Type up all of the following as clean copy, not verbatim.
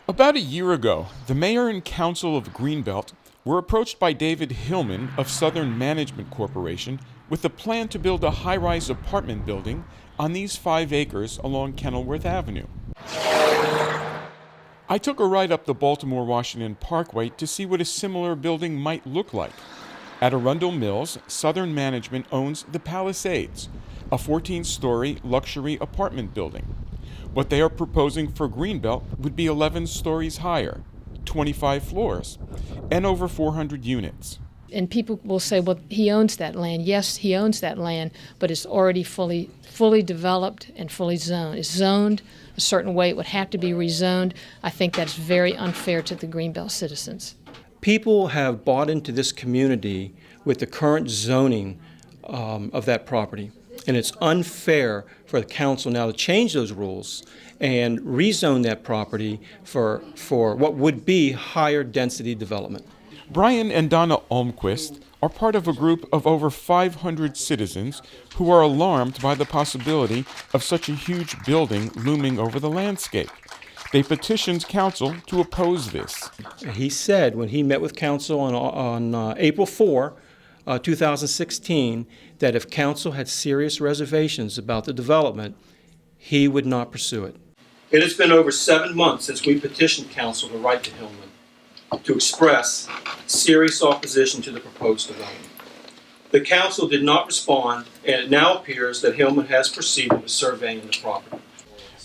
About a year ago, the mayor and council of Greenbelt were approached by David Hillman of Southern Management Corporation with a plan to build a high-rise apartment building on these 5 acres along Kenilworth Avenue. I took a ride up the Baltimore-Washington Parkway to see what a similar building might look like. At Arundel Mills, Southern Management owns the Palisades, a 14-story luxury apartment building. What they are proposing for Greenbelt would be 11 stories higher, 25 floors, and over 400 units. And people will say, well, he owns that land. Yes, he owns that land, but it's already fully developed and fully zoned. It's zoned a certain way. It would have to be rezoned. I think that's very unfair to the Greenbelt citizens. People have bought into this community with the current zoning of that property. And it's unfair for the council now to change those rules and rezone that property for what would be higher density development. Brian and Donna Almquist are part of a group of over 500 citizens who are alarmed by the possibility of such a huge building looming over the landscape. They petitioned council to oppose this. He said when he met with council on April 4, 2016, that if council had serious reservations about the development, he would not pursue it. It has been over 7 months since we petitioned council to write to Hillman to express serious opposition to the proposed development. The council did not respond, and it now appears that Hillman has proceeded with surveying the property.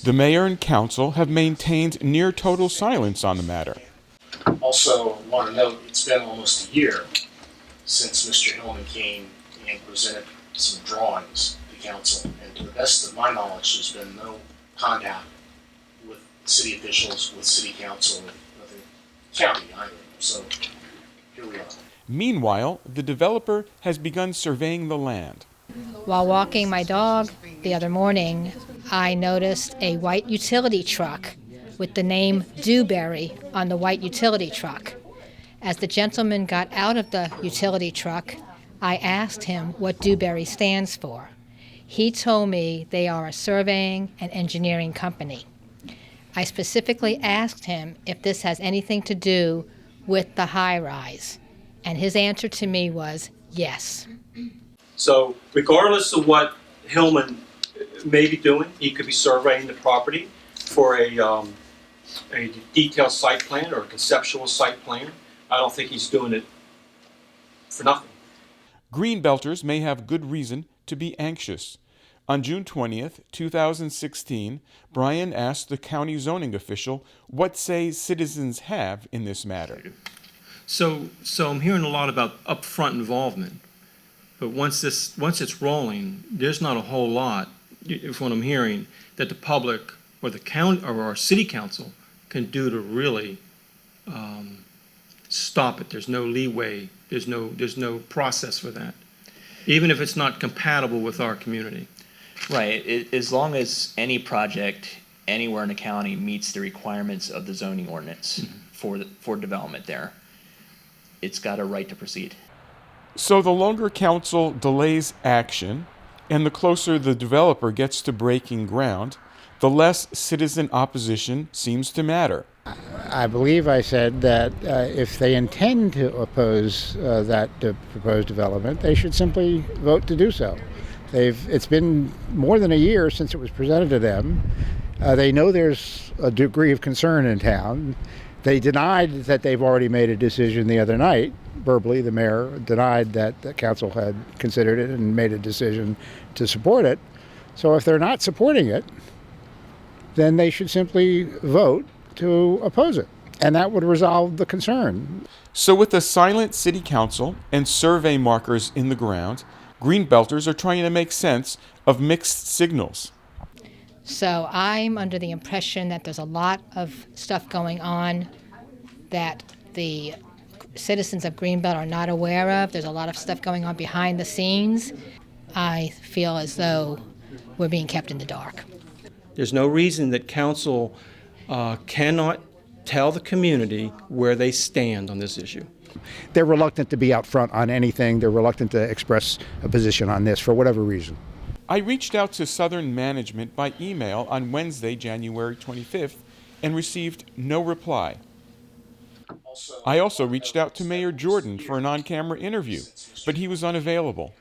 The mayor and council have maintained near total silence on the matter. Also, I want to note it's been almost a year since Mr. Hillman came and presented some drawings to council, and to the best of my knowledge, there's been no contact with city officials, with city council, with the county either. So here we are. Meanwhile, the developer has begun surveying the land. While walking my dog the other morning, I noticed a white utility truck with the name Dewberry on the white utility truck. As the gentleman got out of the utility truck, I asked him what Dewberry stands for. He told me they are a surveying and engineering company. I specifically asked him if this has anything to do with the high-rise, and his answer to me was yes. So regardless of what Hillman may be doing, he could be surveying the property for a detailed site plan or a conceptual site plan. I don't think he's doing it for nothing. Greenbelters may have good reason to be anxious. On June 20th, 2016, Brian asked the county zoning official what say citizens have in this matter. So I'm hearing a lot about upfront involvement, but once it's rolling, there's not a whole lot, if what I'm hearing, that the public or the county or our city council can do to really stop it. There's no leeway. There's no process for that, even if it's not compatible with our community. Right. As long as any project anywhere in the county meets the requirements of the zoning ordinance for development there, it's got a right to proceed. So the longer council delays action, and the closer the developer gets to breaking ground, the less citizen opposition seems to matter. I believe I said that if they intend to oppose that proposed development, they should simply vote to do so. It's been more than a year since it was presented to them. They know there's a degree of concern in town. They denied that they've already made a decision the other night. Verbally, the mayor denied that the council had considered it and made a decision to support it. So if they're not supporting it, then they should simply vote to oppose it. And that would resolve the concern. So with a silent city council and survey markers in the ground, Greenbelters are trying to make sense of mixed signals. So I'm under the impression that there's a lot of stuff going on that the citizens of Greenbelt are not aware of. There's a lot of stuff going on behind the scenes. I feel as though we're being kept in the dark. There's no reason that council cannot tell the community where they stand on this issue. They're reluctant to be out front on anything. They're reluctant to express a position on this for whatever reason. I reached out to Southern Management by email on Wednesday, January 25th, and received no reply. I also reached out to Mayor Jordan for an on-camera interview, but he was unavailable.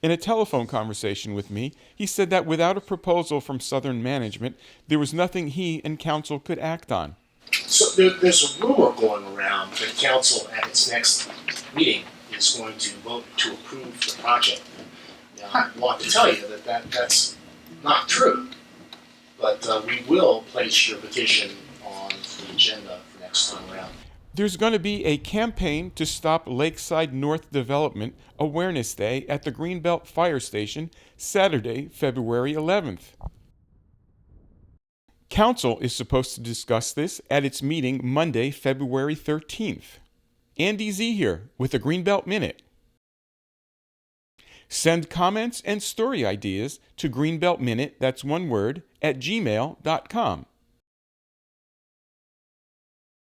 In a telephone conversation with me, he said that without a proposal from Southern management, there was nothing he and council could act on. So there's a rumor going around that council at its next meeting is going to vote to approve the project. Now, I want to tell you that that's not true, but we will place your petition on the agenda for next time around. There's going to be a campaign to stop Lakeside North Development Awareness Day at the Greenbelt Fire Station Saturday, February 11th. Council is supposed to discuss this at its meeting Monday, February 13th. Andy Z here with the Greenbelt Minute. Send comments and story ideas to greenbeltminute, that's one word, @gmail.com.